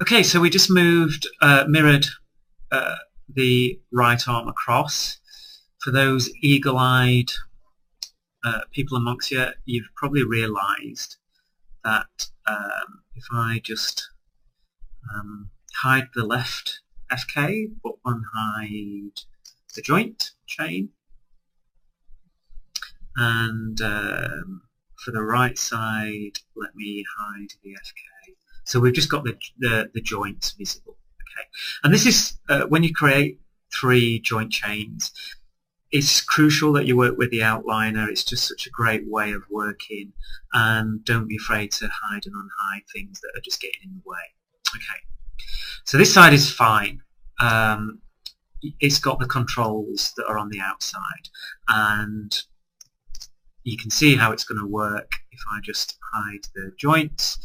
Okay, so we just mirrored the right arm across. For those eagle-eyed people amongst you, you've probably realised that if I just hide the left FK, but unhide the joint chain, and for the right side, let me hide the FK. So we've just got the joints visible. Okay, and this is when you create 3 joint chains, it's crucial that you work with the outliner. It's just such a great way of working, and don't be afraid to hide and unhide things that are just getting in the way. Okay, so this side is fine. It's got the controls that are on the outside, and you can see how it's going to work if I just hide the joints.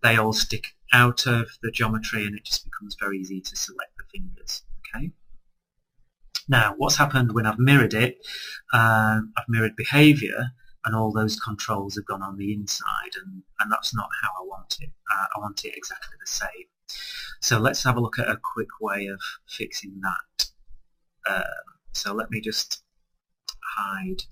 They all stick out of the geometry, and it just becomes very easy to select the fingers. Okay. Now, what's happened when I've mirrored it? I've mirrored behaviour, and all those controls have gone on the inside, and that's not how I want it. I want it exactly the same. So let's have a look at a quick way of fixing that. So let me just hide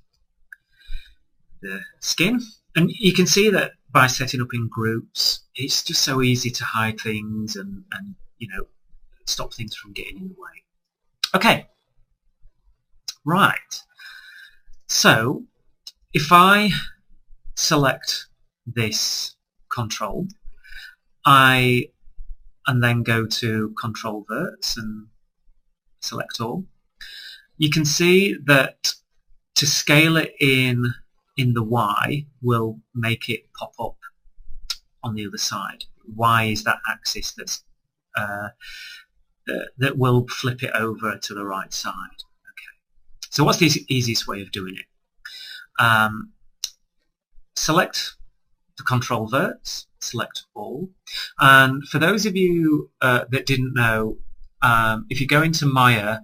the skin, and you can see that by setting up in groups, it's just so easy to hide things and you know, stop things from getting in the way. Okay, right. So if I select this control, and then go to Control Verts and select all, you can see that to scale it in the Y will make it pop up on the other side. Y is that axis that's that will flip it over to the right side. Okay. So what's the easiest way of doing it? Select the Control Verts, select all, and for those of you that didn't know, if you go into Maya,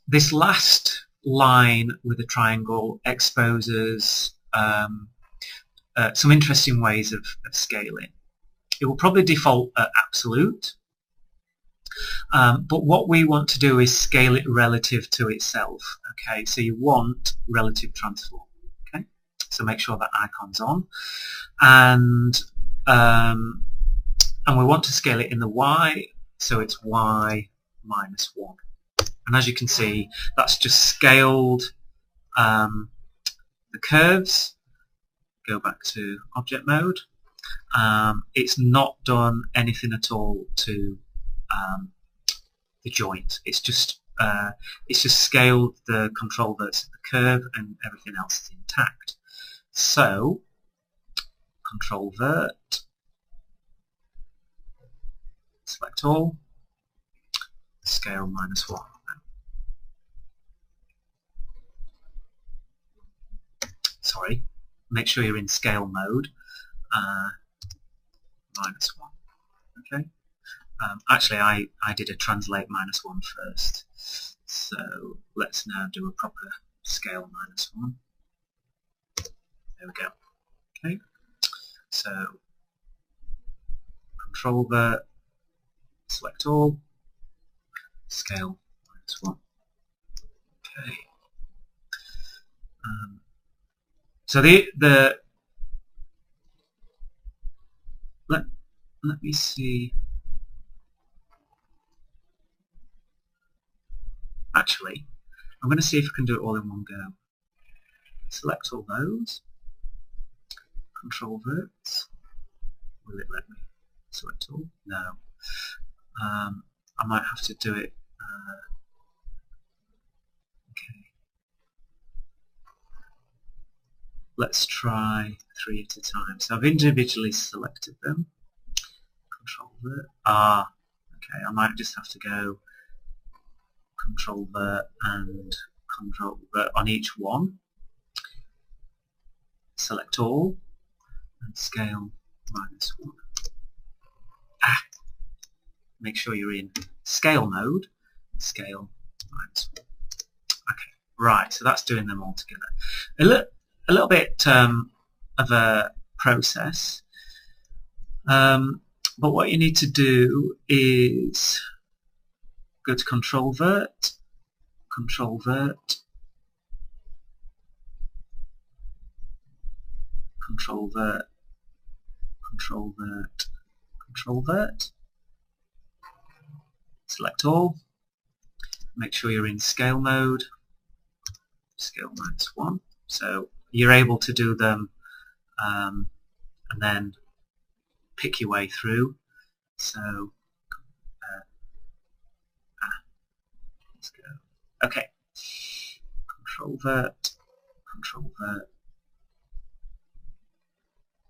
this last line with a triangle exposes some interesting ways of scaling. It will probably default at absolute, but what we want to do is scale it relative to itself. Okay, so you want relative transform. Okay, so make sure that icon's on, and we want to scale it in the Y, so it's Y minus 1. And as you can see, that's just scaled the curves. Go back to object mode. It's not done anything at all to the joint. It's just scaled the control verts of the curve, and everything else is intact. So Control Vert, select all, scale minus 1. Sorry, make sure you're in scale mode, minus 1. Okay. Actually, I did a translate minus 1 first, so let's now do a proper scale minus 1. There we go. Okay. So Control Vert, select all, scale minus 1. Okay. So let me see. Actually, I'm going to see if I can do it all in one go. Select all those. Control Verts. Will it let me select all? No. I might have to do it. Okay. Let's try 3 at a time. So I've individually selected them. Control Vert. Okay. I might just have to go Control Vert and Control Vert on each one. Select all and scale minus 1. Make sure you're in scale mode. Scale minus 1. Okay. Right. So that's doing them all together. A little bit of a process. But what you need to do is go to Control Vert, Control Vert, Control Vert, Control Vert, Control Vert. Select all. Make sure you're in scale mode. Scale -1. So you're able to do them and then pick your way through. So let's go. Okay. Control Vert, Control Vert,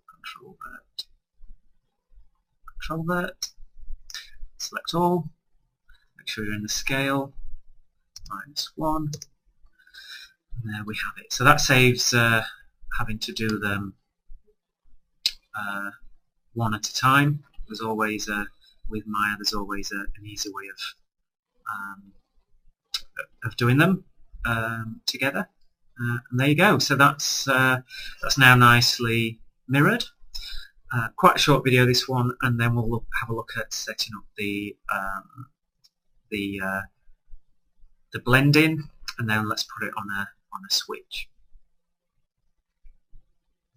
Control Vert, Control Vert. Select all. Make sure you're in the scale. -1. And there we have it. So that saves having to do them one at a time. There's always with Maya. There's always an easy way of doing them together. And there you go. So that's now nicely mirrored. Quite a short video, this one, and then we'll have a look at setting up the blending, and then let's put it on a switch.